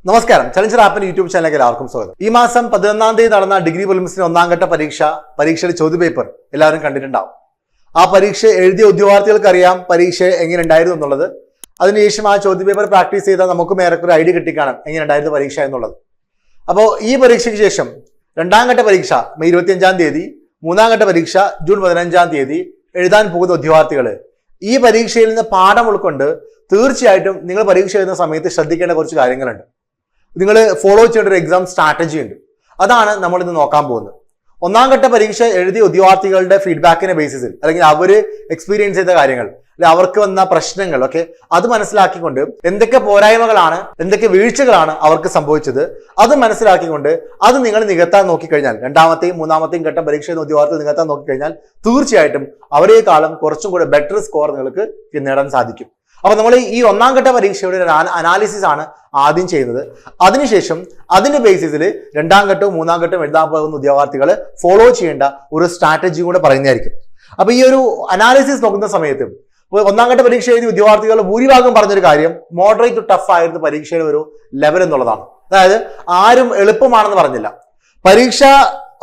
നമസ്കാരം. Challenger ആപ്പിന്റെ YouTube ചാനലിലേക്ക് എല്ലാവർക്കും സ്വാഗതം. ഈ മാസം 11-ാം തീയതി നടന്ന ഡിഗ്രി പ്രിലിംസിന്റെ ഒന്നാം ഘട്ട പരീക്ഷയുടെ ചോദ്യപേപ്പർ എല്ലാവരും കണ്ടിട്ടുണ്ടാവും. ആ പരീക്ഷ എഴുതിയ ഉദ്യോഗാർത്ഥികൾക്ക് അറിയാം പരീക്ഷ എങ്ങനെ ഉണ്ടായിരുന്നു എന്നുള്ളത്. അതിനുശേഷം ആ ചോദ്യപേപ്പർ പ്രാക്ടീസ് ചെയ്താൽ നമുക്കും ഏറെക്കൊരു ഐഡിയ കിട്ടിക്കാണാം എങ്ങനെ ഉണ്ടായിരുന്നു പരീക്ഷ എന്നുള്ളത്. അപ്പോൾ ഈ പരീക്ഷയ്ക്ക് ശേഷം രണ്ടാം ഘട്ട പരീക്ഷ മെയ് 25-ാം തീയതി, മൂന്നാം ഘട്ട പരീക്ഷ ജൂൺ 15-ാം തീയതി എഴുതാൻ പോകുന്ന ഉദ്യോഗാർത്ഥികൾ ഈ പരീക്ഷയിൽ നിന്ന് പാഠം ഉൾക്കൊണ്ട് തീർച്ചയായിട്ടും നിങ്ങൾ പരീക്ഷ എഴുതുന്ന സമയത്ത് ശ്രദ്ധിക്കേണ്ട കുറച്ച് കാര്യങ്ങളുണ്ട്. നിങ്ങൾ ഫോളോ ചെയ്യേണ്ട ഒരു എക്സാം സ്ട്രാറ്റജി ഉണ്ട്. അതാണ് നമ്മൾ ഇന്ന് നോക്കാൻ പോകുന്നത്. ഒന്നാം ഘട്ട പരീക്ഷ എഴുതിയ ഉദ്യോഗാർത്ഥികളുടെ ഫീഡ്ബാക്കിന്റെ ബേസിസിൽ അല്ലെങ്കിൽ അവർ എക്സ്പീരിയൻസ് ചെയ്ത കാര്യങ്ങൾ, അല്ലെങ്കിൽ അവർക്ക് വന്ന പ്രശ്നങ്ങൾ ഒക്കെ അത് മനസ്സിലാക്കിക്കൊണ്ട് എന്തൊക്കെ പോരായ്മകളാണ്, എന്തൊക്കെ വീഴ്ചകളാണ് അവർക്ക് സംഭവിച്ചത് അത് മനസ്സിലാക്കിക്കൊണ്ട് അത് നിങ്ങൾ നികത്താൻ നോക്കിക്കഴിഞ്ഞാൽ, രണ്ടാമത്തെയും മൂന്നാമത്തെയും ഘട്ട പരീക്ഷ എന്ന ഉദ്യോഗാർത്ഥി നികത്താൻ നോക്കിക്കഴിഞ്ഞാൽ തീർച്ചയായിട്ടും അവരെക്കാളും കുറച്ചും കൂടെ ബെറ്റർ സ്കോർ നിങ്ങൾക്ക് നേടാൻ സാധിക്കും. അപ്പൊ നമ്മൾ ഈ ഒന്നാം ഘട്ട പരീക്ഷയുടെ ഒരു അനാലിസിസ് ആണ് ആദ്യം ചെയ്യുന്നത്. അതിനുശേഷം അതിന്റെ ബേസിസിൽ രണ്ടാം ഘട്ടവും മൂന്നാം ഘട്ടവും എഴുതാൻ പോകുന്ന ഉദ്യോഗാർത്ഥികൾ ഫോളോ ചെയ്യേണ്ട ഒരു സ്ട്രാറ്റജി കൂടെ പറയുന്നതായിരിക്കും. അപ്പൊ ഈ ഒരു അനാലിസിസ് നോക്കുന്ന സമയത്ത് ഒന്നാം ഘട്ട പരീക്ഷ എഴുതിയ ഉദ്യോഗാർത്ഥികൾ ഭൂരിഭാഗം പറഞ്ഞൊരു കാര്യം മോഡറേറ്റ് ടു ടഫ് ആയിരുന്നു പരീക്ഷയുടെ ഒരു ലെവൽ എന്നുള്ളതാണ്. അതായത് ആരും എളുപ്പമാണെന്ന് പറഞ്ഞില്ല. പരീക്ഷ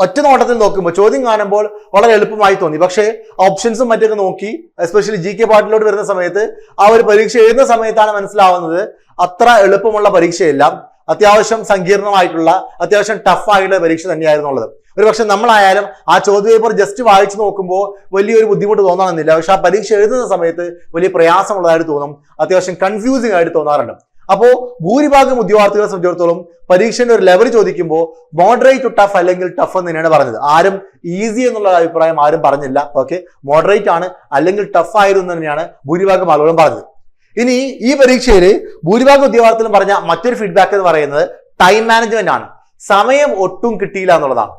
ഒറ്റ നോട്ടത്തിൽ നോക്കുമ്പോൾ ചോദ്യം കാണുമ്പോൾ വളരെ എളുപ്പമായി തോന്നി. പക്ഷേ ഓപ്ഷൻസും മറ്റൊക്കെ നോക്കി എസ്പെഷ്യലി GK പാർട്ടിലോട്ട് വരുന്ന സമയത്ത് ആ ഒരു പരീക്ഷ എഴുതുന്ന സമയത്താണ് മനസ്സിലാവുന്നത് അത്ര എളുപ്പമുള്ള പരീക്ഷയല്ല, അത്യാവശ്യം സങ്കീർണമായിട്ടുള്ള, അത്യാവശ്യം ടഫ് ആയിട്ടുള്ള പരീക്ഷ തന്നെയായിരുന്നുള്ളത്. ഒരു പക്ഷെ നമ്മളായാലും ആ ചോദ്യപേപ്പർ ജസ്റ്റ് വായിച്ചു നോക്കുമ്പോൾ വലിയൊരു ബുദ്ധിമുട്ട് തോന്നണമെന്നില്ല. പക്ഷെ ആ പരീക്ഷ എഴുതുന്ന സമയത്ത് വലിയ പ്രയാസമുള്ളതായിട്ട് തോന്നും, അത്യാവശ്യം കൺഫ്യൂസിംഗ് ആയിട്ട് തോന്നാറുണ്ട്. അപ്പോൾ ഭൂരിഭാഗം ഉദ്യോഗാർത്ഥികളെ സംബന്ധിച്ചിടത്തോളം പരീക്ഷയുടെ ഒരു ലെവൽ ചോദിക്കുമ്പോൾ മോഡറേറ്റ് ടു ടഫ് അല്ലെങ്കിൽ ടഫ് എന്ന് തന്നെയാണ് പറഞ്ഞത്. ആരും ഈസി എന്നുള്ള അഭിപ്രായം ആരും പറഞ്ഞില്ല. ഓക്കെ, മോഡറേറ്റ് ആണ് അല്ലെങ്കിൽ ടഫ് ആയിരുന്നു തന്നെയാണ് ഭൂരിഭാഗം ആളുകളും പറഞ്ഞത്. ഇനി ഈ പരീക്ഷയിൽ ഭൂരിഭാഗം ഉദ്യോഗാർത്ഥികളും പറഞ്ഞ മറ്റൊരു ഫീഡ്ബാക്ക് എന്ന് പറയുന്നത് ടൈം മാനേജ്മെന്റ് ആണ്. സമയം ഒട്ടും കിട്ടിയില്ല എന്നുള്ളതാണ്.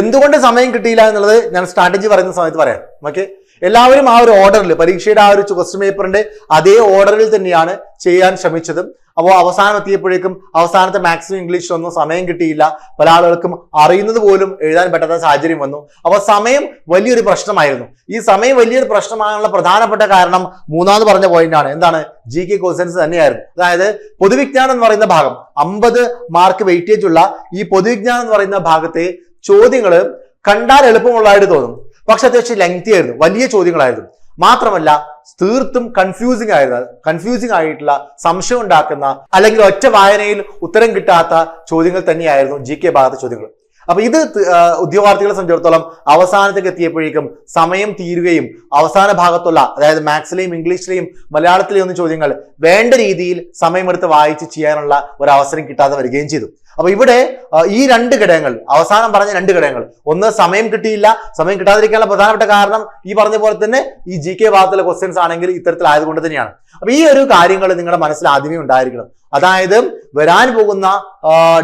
എന്തുകൊണ്ട് സമയം കിട്ടിയില്ല എന്നുള്ളത് ഞാൻ സ്ട്രാറ്റജി പറയുന്ന സമയത്ത് പറയാം. ഓക്കെ, എല്ലാവരും ആ ഒരു ഓർഡറിൽ പരീക്ഷയുടെ ആ ഒരു ക്വസ്റ്റ്യൻ പേപ്പറിന്റെ അതേ ഓർഡറിൽ തന്നെയാണ് ചെയ്യാൻ ശ്രമിച്ചത്. അപ്പോൾ അവസാനം എത്തിയപ്പോഴേക്കും അവസാനത്തെ മാക്സിമം ഇംഗ്ലീഷിലൊന്നും സമയം കിട്ടിയില്ല. പല ആളുകൾക്കും അറിയുന്നത് പോലും എഴുതാൻ പറ്റാത്ത സാഹചര്യം വന്നു. അപ്പോൾ സമയം വലിയൊരു പ്രശ്നമായിരുന്നു. ഈ സമയം വലിയൊരു പ്രശ്നമാകാനുള്ള പ്രധാനപ്പെട്ട കാരണം മൂന്നാമത് പറഞ്ഞ പോയിന്റാണ്. എന്താണ്? GK ക്വസ്റ്റ്യൻസ് തന്നെയായിരുന്നു. അതായത് പൊതുവിജ്ഞാനം എന്ന് പറയുന്ന ഭാഗം 50 മാർക്ക് വെയിറ്റേജ് ഉള്ള ഈ പൊതുവിജ്ഞാനം എന്ന് പറയുന്ന ഭാഗത്തെ ചോദ്യങ്ങൾ കണ്ടാൽ എളുപ്പമുള്ളതായിട്ട് തോന്നും, പക്ഷെ അത്യാവശ്യം ലെങ്തി ആയിരുന്നു, വലിയ ചോദ്യങ്ങളായിരുന്നു. മാത്രമല്ല തീർത്തും കൺഫ്യൂസിംഗ് ആയിട്ടുള്ള, സംശയം ഉണ്ടാക്കുന്ന, അല്ലെങ്കിൽ ഒറ്റ വായനയിൽ ഉത്തരം കിട്ടാത്ത ചോദ്യങ്ങൾ തന്നെയായിരുന്നു GK ഭാഗത്തെ ചോദ്യങ്ങൾ. അപ്പൊ ഇത് ഉദ്യോഗാർത്ഥികളെ സംബന്ധിച്ചിടത്തോളം അവസാനത്തേക്ക് എത്തിയപ്പോഴേക്കും സമയം തീരുകയും അവസാന ഭാഗത്തുള്ള, അതായത് മാത്സിലെയും ഇംഗ്ലീഷിലെയും മലയാളത്തിലെയും ഒന്നും ചോദ്യങ്ങൾ വേണ്ട രീതിയിൽ സമയമെടുത്ത് വായിച്ച് ചെയ്യാനുള്ള ഒരു അവസരം കിട്ടാതെ വരികയും ചെയ്തു. അപ്പൊ ഇവിടെ ഈ രണ്ട് ഘടകങ്ങൾ, അവസാനം പറഞ്ഞ രണ്ട് ഘടകങ്ങൾ, ഒന്ന് സമയം കിട്ടിയില്ല, സമയം കിട്ടാതിരിക്കാനുള്ള പ്രധാനപ്പെട്ട കാരണം ഈ പറഞ്ഞ പോലെ തന്നെ ഈ GK ഭാഗത്തുള്ള ക്വസ്റ്റ്യൻസ് ആണെങ്കിൽ ഇത്തരത്തിലായതുകൊണ്ട് തന്നെയാണ്. അപ്പൊ ഈ ഒരു കാര്യങ്ങൾ നിങ്ങളുടെ മനസ്സിൽ ആദ്യമേ ഉണ്ടായിരിക്കണം. അതായത് വരാൻ പോകുന്ന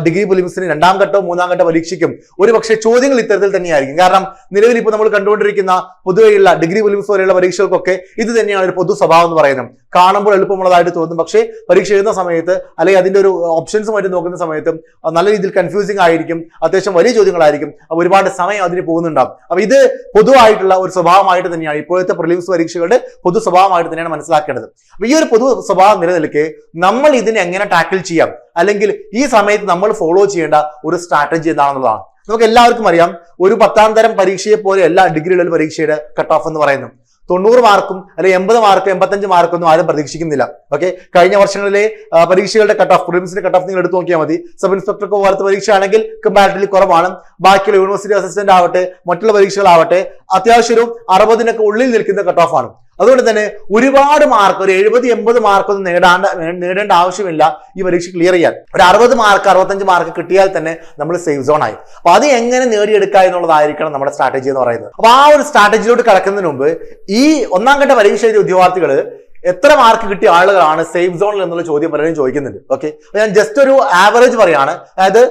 ഡിഗ്രി പ്രിലിംസിന് രണ്ടാം ഘട്ടവും മൂന്നാം ഘട്ട പരീക്ഷയ്ക്കും ഒരുപക്ഷെ ചോദ്യങ്ങൾ ഇത്തരത്തിൽ തന്നെയായിരിക്കും. കാരണം നിലവിൽ ഇപ്പോൾ നമ്മൾ കണ്ടുകൊണ്ടിരിക്കുന്ന പൊതുവെയുള്ള ഡിഗ്രി പ്രിലിംസ് പോലെയുള്ള പരീക്ഷകൾക്കൊക്കെ ഇത് തന്നെയാണ് ഒരു പൊതു സ്വഭാവം എന്ന് പറയുന്നത്. കാണുമ്പോൾ എളുപ്പമുള്ളതായിട്ട് തോന്നും, പക്ഷേ പരീക്ഷ എഴുതുന്ന സമയത്ത് അല്ലെങ്കിൽ അതിന്റെ ഒരു ഓപ്ഷൻസ് മറ്റും നോക്കുന്ന സമയത്തും നല്ല രീതിയിൽ കൺഫ്യൂസിംഗ് ആയിരിക്കും, അത്യാവശ്യം വലിയ ചോദ്യങ്ങളായിരിക്കും, ഒരുപാട് സമയം അതിന് പോകുന്നുണ്ടാവും. അപ്പൊ ഇത് പൊതുവായിട്ടുള്ള ഒരു സ്വഭാവമായിട്ട് തന്നെയാണ് ഇപ്പോഴത്തെ പ്രിലിംസ് പരീക്ഷകളുടെ പൊതു സ്വഭാവമായിട്ട് തന്നെയാണ് മനസ്സിലാക്കേണ്ടത്. അപ്പൊ ഈ ഒരു പൊതു സ്വഭാവം നിലനിൽക്കെ നമ്മൾ ഇതിനെ എങ്ങനെ ടാക്കിൾ ചെയ്യാം, അല്ലെങ്കിൽ ഈ സമയത്ത് നമ്മൾ ഫോളോ ചെയ്യേണ്ട ഒരു സ്ട്രാറ്റജി എന്താണെന്നുള്ളതാണ്. നമുക്ക് എല്ലാവർക്കും അറിയാം, ഒരു 10ാം തരം പരീക്ഷയെ പോലെ എല്ലാ ഡിഗ്രി ലെവൽ പരീക്ഷയുടെ കട്ട് ഓഫ് എന്ന് പറയുന്നു 90 മാർക്കും അല്ലെങ്കിൽ 80 മാർക്ക് 85 മാർക്കൊന്നും ആരും പ്രതീക്ഷിക്കുന്നില്ല. ഓക്കെ, കഴിഞ്ഞ വർഷങ്ങളിലെ പരീക്ഷകളുടെ കട്ട് ഓഫ്, പ്രിലിംസിന്റെ കട്ട് ഓഫ് നിങ്ങൾ എടുത്തു നോക്കിയാൽ മതി. സബ് ഇൻസ്പെക്ടർ പോലത്തെ പരീക്ഷ ആണെങ്കിൽ കമ്പാരിറ്റീവ്ലി കുറവാണ്. ബാക്കിയുള്ള യൂണിവേഴ്സിറ്റി അസിസ്റ്റന്റ് ആവട്ടെ, മറ്റുള്ള പരീക്ഷകളാവട്ടെ അത്യാവശ്യം ഒരു 60-നൊക്കെ ഉള്ളിൽ നിൽക്കുന്ന കട്ട് ഓഫ് ആണ്. അതുകൊണ്ട് തന്നെ ഒരുപാട് മാർക്ക്, ഒരു 70-80 മാർക്കൊന്നും നേടേണ്ട ആവശ്യമില്ല ഈ പരീക്ഷ ക്ലിയർ ചെയ്യാൻ. ഒരു 60 മാർക്ക് 65 മാർക്ക് കിട്ടിയാൽ തന്നെ നമ്മൾ സേഫ് സോൺ ആയി. അപ്പൊ അത് എങ്ങനെ നേടിയെടുക്കുക എന്നുള്ളതായിരിക്കണം നമ്മുടെ സ്ട്രാറ്റജി എന്ന് പറയുന്നത്. അപ്പൊ ആ ഒരു സ്ട്രാറ്റജിയിലോട്ട് കടക്കുന്നതിന് മുമ്പ് ഈ ഒന്നാം ഘട്ട പരീക്ഷ എഴുതിയ ഉദ്യോഗാർത്ഥികൾ എത്ര മാർക്ക് കിട്ടിയ ആളുകളാണ് സേഫ് സോണിൽ എന്നുള്ള ചോദ്യം പലരും ചോദിക്കുന്നുണ്ട്. ഓക്കെ, ഞാൻ ജസ്റ്റ് ഒരു ആവറേജ് പറയാണ്. അതായത്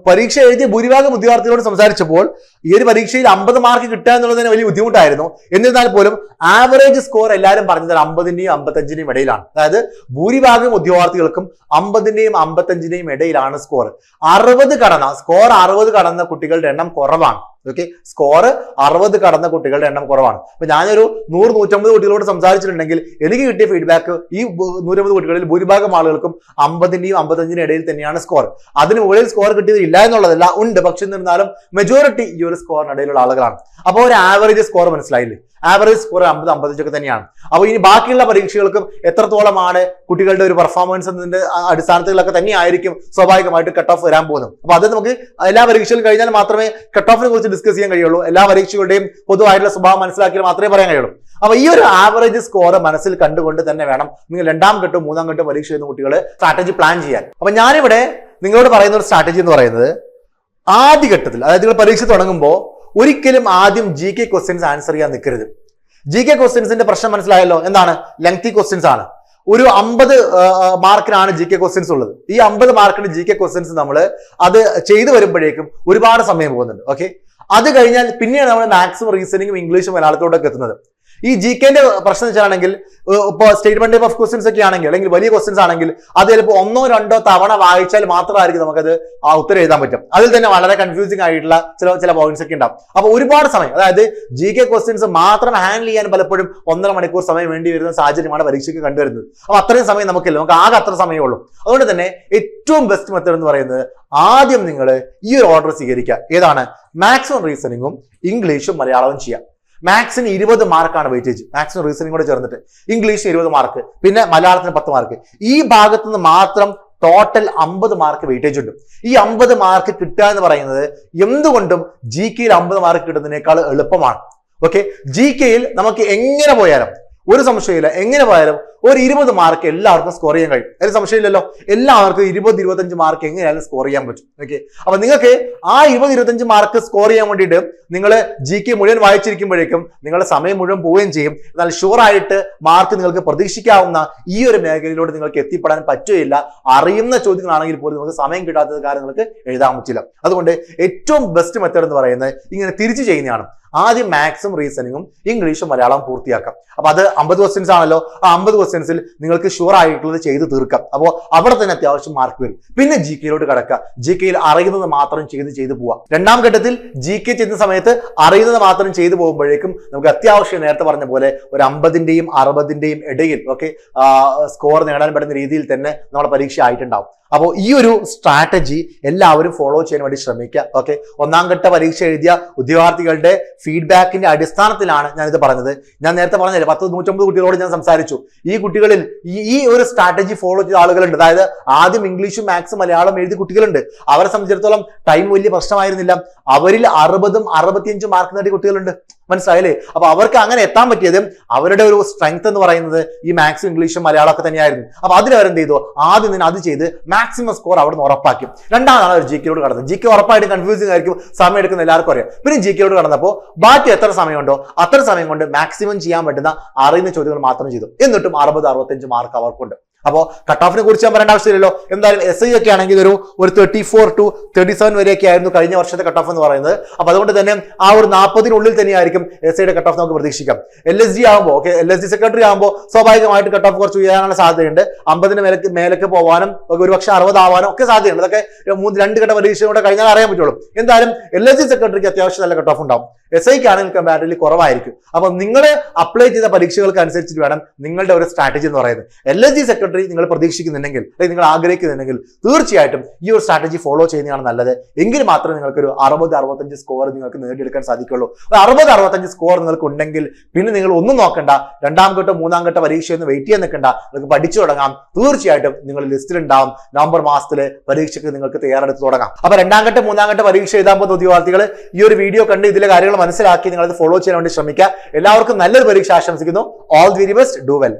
പരീക്ഷ എഴുതിയ ഭൂരിഭാഗം ഉദ്യോഗാർത്ഥികളോട് സംസാരിച്ചപ്പോൾ ഈ ഒരു പരീക്ഷയിൽ 50 മാർക്ക് കിട്ടുക എന്നുള്ളതിന് വലിയ ബുദ്ധിമുട്ടായിരുന്നു. എന്നിരുന്നാൽ പോലും ആവറേജ് സ്കോർ എല്ലാവരും പറഞ്ഞത് 50-ന്റെയും 55-ന്റെയും ഇടയിലാണ്. അതായത് ഭൂരിഭാഗം ഉദ്യോഗാർത്ഥികൾക്കും 50-ന്റെയും 55-ന്റെയും ഇടയിലാണ് സ്കോർ. 60 കടന്ന കുട്ടികളുടെ എണ്ണം കുറവാണ്. ഓക്കെ, സ്കോർ 60 കടന്ന കുട്ടികളുടെ എണ്ണം കുറവാണ്. അപ്പൊ ഞാനൊരു 100-150 കുട്ടികളോട് സംസാരിച്ചിട്ടുണ്ടെങ്കിൽ എനിക്ക് കിട്ടിയ ഫീഡ്ബാക്ക് ഈ 150 കുട്ടികളിൽ ഭൂരിഭാഗം ആളുകൾക്കും 50-ന്റെയും 55-ന്റെയും ഇടയിൽ തന്നെയാണ് സ്കോർ. അതിന് മുകളിൽ സ്കോർ കിട്ടിയത് ഇല്ല എന്നുള്ളതല്ല, ഉണ്ട്. പക്ഷെ എന്നിരുന്നാലും മെജോറിറ്റി ഈ ഒരു സ്കോറിനിടയിലുള്ള ആളുകളാണ്. അപ്പോൾ ഒരു ആവറേജ് സ്കോർ മനസ്സിലായില്ലേ? ആവറേജ് സ്കോർ 50-55 തന്നെയാണ്. അപ്പോൾ ഇനി ബാക്കിയുള്ള പരീക്ഷകൾക്കും എത്രത്തോളമാണ് കുട്ടികളുടെ ഒരു പെർഫോമൻസ് എന്നതിന്റെ അടിസ്ഥാനത്തിലൊക്കെ തന്നെയായിരിക്കും സ്വാഭാവികമായിട്ട് കട്ട് ഓഫ് വരാൻ പോകുന്നത്. അപ്പൊ അത് നമുക്ക് എല്ലാ പരീക്ഷകളും കഴിഞ്ഞാൽ മാത്രമേ കട്ട് ഓഫിനെ കുറിച്ച് ഡിസ്കസ് ചെയ്യാൻ കഴിയുള്ളൂ. എല്ലാ പരീക്ഷകളുടെയും പൊതുവായിട്ടുള്ള സ്വഭാവം മനസ്സിലാക്കിയാൽ മാത്രമേ പറയാൻ കഴിയുള്ളൂ. അപ്പൊ ഈ ഒരു ആവറേജ് സ്കോർ മനസ്സിൽ കണ്ടുകൊണ്ട് തന്നെ വേണം നിങ്ങൾ 2ാം ഘട്ടവും 3ാം ഘട്ടവും പരീക്ഷ ചെയ്യുന്ന കുട്ടികൾ സ്ട്രാറ്റജി പ്ലാൻ ചെയ്യാൻ. അപ്പൊ ഞാനിവിടെ നിങ്ങളോട് പറയുന്ന ഒരു സ്ട്രാറ്റജി എന്ന് പറയുന്നത്, ആദ്യഘട്ടത്തിൽ അതായത് നിങ്ങൾ പരീക്ഷ തുടങ്ങുമ്പോൾ ഒരിക്കലും ആദ്യം GK ക്വസ്റ്റ്യൻസ് ആൻസർ ചെയ്യാൻ നിൽക്കരുത്. GK ക്വസ്റ്റ്യൻസിന്റെ പ്രശ്നം മനസ്സിലായല്ലോ, എന്താണ്? ലെങ്തി ക്വസ്റ്റ്യൻസ് ആണ്. ഒരു 50 മാർക്കിനാണ് GK ക്വസ്റ്റ്യൻസ് ഉള്ളത്. ഈ 50 മാർക്കിന് GK ക്വസ്റ്റ്യൻസ് നമ്മൾ അത് ചെയ്തു വരുമ്പോഴേക്കും ഒരുപാട് സമയം പോകുന്നുണ്ട്. ഓക്കെ, അത് കഴിഞ്ഞാൽ പിന്നെയാണ് നമ്മൾ മാത്സും റീസണിങ്ങും ഇംഗ്ലീഷും മലയാളത്തോടൊക്കെ എത്തുന്നത്. ഈ GKന്റെ പ്രശ്നം വെച്ചാണെങ്കിൽ ഇപ്പോൾ സ്റ്റേറ്റ്മെന്റ് ടൈപ്പ് ഓഫ് ക്വസ്റ്റ്യൻസ് ഒക്കെ ആണെങ്കിൽ, അല്ലെങ്കിൽ വലിയ ക്വസ്റ്റ്യൻസ് ആണെങ്കിൽ അത് ചിലപ്പോൾ 1-2 തവണ വായിച്ചാൽ മാത്രമായിരിക്കും നമുക്കത് ആ ഉത്തരം എഴുതാൻ പറ്റും. അതിൽ തന്നെ വളരെ കൺഫ്യൂസിംഗ് ആയിട്ടുള്ള ചില പോയിന്റ്സ് ഒക്കെ ഉണ്ടാവും. അപ്പൊ ഒരുപാട് സമയം, അതായത് GK ക്വസ്റ്റ്യൻസ് മാത്രം ഹാൻഡിൽ ചെയ്യാൻ പലപ്പോഴും 1.5 മണിക്കൂർ സമയം വേണ്ടി വരുന്ന സാഹചര്യമാണ് പരീക്ഷയ്ക്ക് കണ്ടുവരുന്നത്. അപ്പൊ അത്രയും സമയം നമുക്കില്ല, നമുക്ക് ആകെ അത്ര സമയമേ ഉള്ളൂ. അതുകൊണ്ട് തന്നെ ഏറ്റവും ബെസ്റ്റ് മെത്തേഡ് എന്ന് പറയുന്നത് ആദ്യം നിങ്ങൾ ഈ ഒരു ഓർഡർ സ്വീകരിക്കുക. ഏതാണ്? മാത്സും റീസണിങ്ങും ഇംഗ്ലീഷും മലയാളവും ചെയ്യാം. മാത്സിന് 20 മാർക്കാണ് വെയിറ്റേജ്, മാത്സും റീസണിംഗ് കൂടെ ചേർന്നിട്ട്. ഇംഗ്ലീഷിന് 20 മാർക്ക്, പിന്നെ മലയാളത്തിന് 10 മാർക്ക്. ഈ ഭാഗത്ത് നിന്ന് മാത്രം ടോട്ടൽ 50 മാർക്ക് വെയിറ്റേജ് ഉണ്ട്. ഈ 50 മാർക്ക് കിട്ടുക എന്ന് പറയുന്നത് എന്തുകൊണ്ടും GKയിൽ 50 മാർക്ക് കിട്ടുന്നതിനേക്കാൾ എളുപ്പമാണ്. ഓക്കെ, GKയിൽ നമുക്ക് എങ്ങനെ പോയാലും ഒരു സംശയമില്ല, എങ്ങനെ പോയാലും ഒരു 20 മാർക്ക് എല്ലാവർക്കും സ്കോർ ചെയ്യാൻ കഴിയും. അതിൽ സംശയമില്ലല്ലോ. എല്ലാവർക്കും 20-25 മാർക്ക് എങ്ങനെയാലും സ്കോർ ചെയ്യാൻ പറ്റും. ഓക്കെ, അപ്പൊ നിങ്ങൾക്ക് ആ 20-25 മാർക്ക് സ്കോർ ചെയ്യാൻ വേണ്ടിയിട്ട് നിങ്ങൾ GK മുഴുവൻ വായിച്ചിരിക്കുമ്പോഴേക്കും നിങ്ങളുടെ സമയം മുഴുവൻ പോവുകയും ചെയ്യും. എന്നാൽ ഷുവർ ആയിട്ട് മാർക്ക് നിങ്ങൾക്ക് പ്രതീക്ഷിക്കാവുന്ന ഈ ഒരു മേഖലയിലൂടെ നിങ്ങൾക്ക് എത്തിപ്പെടാൻ പറ്റുകയില്ല. അറിയുന്ന ചോദ്യങ്ങളാണെങ്കിൽ പോലും നിങ്ങൾക്ക് സമയം കിട്ടാത്തത് കാരണം നിങ്ങൾക്ക് എഴുതാൻ പറ്റില്ല. അതുകൊണ്ട് ഏറ്റവും ബെസ്റ്റ് മെത്തേഡ് എന്ന് പറയുന്നത് ഇങ്ങനെ തിരിച്ചു ചെയ്യുന്നതാണ്. ആദ്യം മാത്സും റീസണിങ്ങും ഇംഗ്ലീഷും മലയാളം പൂർത്തിയാക്കാം. അപ്പൊ അത് 50 ക്വസ്റ്റ്യൻസ് ആണല്ലോ. ആ 50 ക്വസ്റ്റ്യൻസിൽ നിങ്ങൾക്ക് ഷുവർ ആയിട്ടുള്ളത് ചെയ്ത് തീർക്കാം. അപ്പോൾ അവിടെ തന്നെ അത്യാവശ്യം മാർക്ക് വരും. പിന്നെ GKയിലോട്ട് കടക്കുക. GKയിൽ അറിയുന്നത് മാത്രം ചെയ്ത് പോവാം. 2ാം ഘട്ടത്തിൽ GK ചെയ്യുന്ന സമയത്ത് അറിയുന്നത് മാത്രം ചെയ്തു പോകുമ്പോഴേക്കും നമുക്ക് അത്യാവശ്യം നേരത്തെ പറഞ്ഞ പോലെ ഒരു 50-ന്റെയും 60-ന്റെയും ഇടയിൽ ഓക്കെ സ്കോർ നേടാൻ പറ്റുന്ന രീതിയിൽ തന്നെ നമ്മുടെ പരീക്ഷ ആയിട്ടുണ്ടാവും. അപ്പോൾ ഈ ഒരു സ്ട്രാറ്റജി എല്ലാവരും ഫോളോ ചെയ്യാൻ വേണ്ടി ശ്രമിക്കുക. ഓക്കെ, 1ാം ഘട്ട പരീക്ഷ എഴുതിയ ഉദ്യോഗാർത്ഥികളുടെ ഫീഡ്ബാക്കിന്റെ അടിസ്ഥാനത്തിലാണ് ഞാനിത് പറഞ്ഞത്. ഞാൻ നേരത്തെ പറഞ്ഞില്ലേ 150 കുട്ടികളോട് ഞാൻ സംസാരിച്ചു. ഈ കുട്ടികളിൽ ഈ ഒരു സ്ട്രാറ്റജി ഫോളോ ചെയ്ത ആളുകളുണ്ട്. അതായത് ആദ്യം ഇംഗ്ലീഷും മാത്സും മലയാളം എഴുതിയ കുട്ടികളുണ്ട്. അവരെ സംബന്ധിച്ചിടത്തോളം ടൈം വലിയ പ്രശ്നമായിരുന്നില്ല. അവരിൽ 60ഉം 65 മാർക്ക് നേടിയ കുട്ടികളുണ്ട്. മനസ്സിലായില്ലേ? അപ്പൊ അവർക്ക് അങ്ങനെ എത്താൻ പറ്റിയത് അവരുടെ ഒരു സ്ട്രെങ്ത് എന്ന് പറയുന്നത് ഈ മാത്സും ഇംഗ്ലീഷും മലയാളം ഒക്കെ തന്നെയായിരുന്നു. അപ്പൊ അതിലവരെന്ത് ചെയ്തു? ആദ്യം തന്നെ അത് ചെയ്ത് മാക്സിമം സ്കോർ അവിടെ നിന്ന് ഉറപ്പാക്കി. രണ്ടാമതാണ് അവർ GKയോട് കടന്നത്. GK ഉറപ്പായിട്ട് കൺഫ്യൂസിംഗ് ആയിരിക്കും, സമയം എടുക്കുന്ന എല്ലാവർക്കും അറിയാം. പിന്നെ GKയോട് കടന്നപ്പോൾ ബാക്കി എത്ര സമയമുണ്ടോ അത്ര സമയം കൊണ്ട് മാക്സിമം ചെയ്യാൻ പറ്റുന്ന അറിയുന്ന ചോദ്യങ്ങൾ മാത്രം ചെയ്തു. എന്നിട്ടും 60-65 മാർക്ക് അവർക്കുണ്ട്. അപ്പോൾ കട്ട് ഓഫിനെ കുറിച്ച് ഞാൻ പറയേണ്ട ആവശ്യമില്ലല്ലോ. എന്തായാലും SI ഒക്കെ ആണെങ്കിൽ ഒരു 34 to 37 വരെയൊക്കെ ആയിരുന്നു കഴിഞ്ഞ വർഷത്തെ കട്ട് ഓഫ് എന്ന് പറയുന്നത്. അപ്പൊ അതുകൊണ്ട് തന്നെ ആ ഒരു 40-നുള്ളിൽ തന്നെയായിരിക്കും SIയുടെ കട്ട് ഓഫ് നമുക്ക് പ്രതീക്ഷിക്കാം. LSD ആകുമ്പോൾ LSD സെക്രട്ടറി ആകുമ്പോൾ സ്വാഭാവികമായിട്ട് കട്ട് ഓഫ് കുറച്ച് ഉയരാനുള്ള സാധ്യതയുണ്ട്. 50-ന് മേലേക്ക് പോകാനും ഒരുപക്ഷെ 60 ആവാനും ഒക്കെ സാധ്യതയുണ്ട്. അതൊക്കെ 2 ഘട്ട പരീക്ഷയോടെ കഴിഞ്ഞാൽ അറിയാൻ പറ്റുള്ളൂ. എന്തായാലും LSD സെക്രട്ടറിക്ക് അത്യാവശ്യം നല്ല കട്ട് ഓഫ് ഉണ്ടാവും. SIക്ക് ആണെങ്കിൽ കമ്പാരിറ്റീവ്ലി കുറവായിരിക്കും. അപ്പൊ നിങ്ങൾ അപ്ലൈ ചെയ്ത പരീക്ഷകൾക്ക് അനുസരിച്ചിട്ട് വേണം നിങ്ങളുടെ ഒരു സ്ട്രാറ്റജി എന്ന് പറയുന്നത്. LSD സെക്രട്ടറി നിങ്ങൾ പ്രതീക്ഷിക്കുന്നുണ്ടെങ്കിൽ അല്ലെങ്കിൽ നിങ്ങൾ ആഗ്രഹിക്കുന്നുണ്ടെങ്കിൽ തീർച്ചയായിട്ടും ഈ ഒരു സ്ട്രാറ്റജി ഫോളോ ചെയ്യുന്നതാണ് നല്ലത്. എങ്കിൽ മാത്രമേ നിങ്ങൾക്ക് ഒരു 60-65 സ്കോർ നിങ്ങൾക്ക് നേടിയെടുക്കാൻ സാധിക്കുള്ളൂ. 60-65 സ്കോർ നിങ്ങൾക്ക് ഉണ്ടെങ്കിൽ പിന്നെ നിങ്ങൾ ഒന്നും നോക്കണ്ട. 2ാം ഘട്ടം 3ാം ഘട്ട പരീക്ഷയൊന്നും വെയിറ്റ് ചെയ്യാൻ നിൽക്കണ്ട. നിങ്ങൾക്ക് പഠിച്ചു തുടങ്ങാം. തീർച്ചയായിട്ടും നിങ്ങൾ ലിസ്റ്റിൽ ഉണ്ടാവും. നവംബർ മാസത്തിലെ പരീക്ഷയ്ക്ക് നിങ്ങൾക്ക് തയ്യാറെടുത്ത് തുടങ്ങാം. അപ്പൊ 2ാം ഘട്ടം 3ാം ഘട്ട പരീക്ഷ എഴുതാൻ പോകുന്ന ഉദ്യോഗാർത്ഥികൾ ഈ ഒരു വീഡിയോ കണ്ട് ഇതിലെ കാര്യങ്ങൾ മനസ്സിലാക്കി നിങ്ങൾ അത് ഫോളോ ചെയ്യാൻ വേണ്ടി ശ്രമിക്കുക. എല്ലാവർക്കും നല്ലൊരു പരീക്ഷ ആശംസിക്കുന്നു. All the very best. Do well.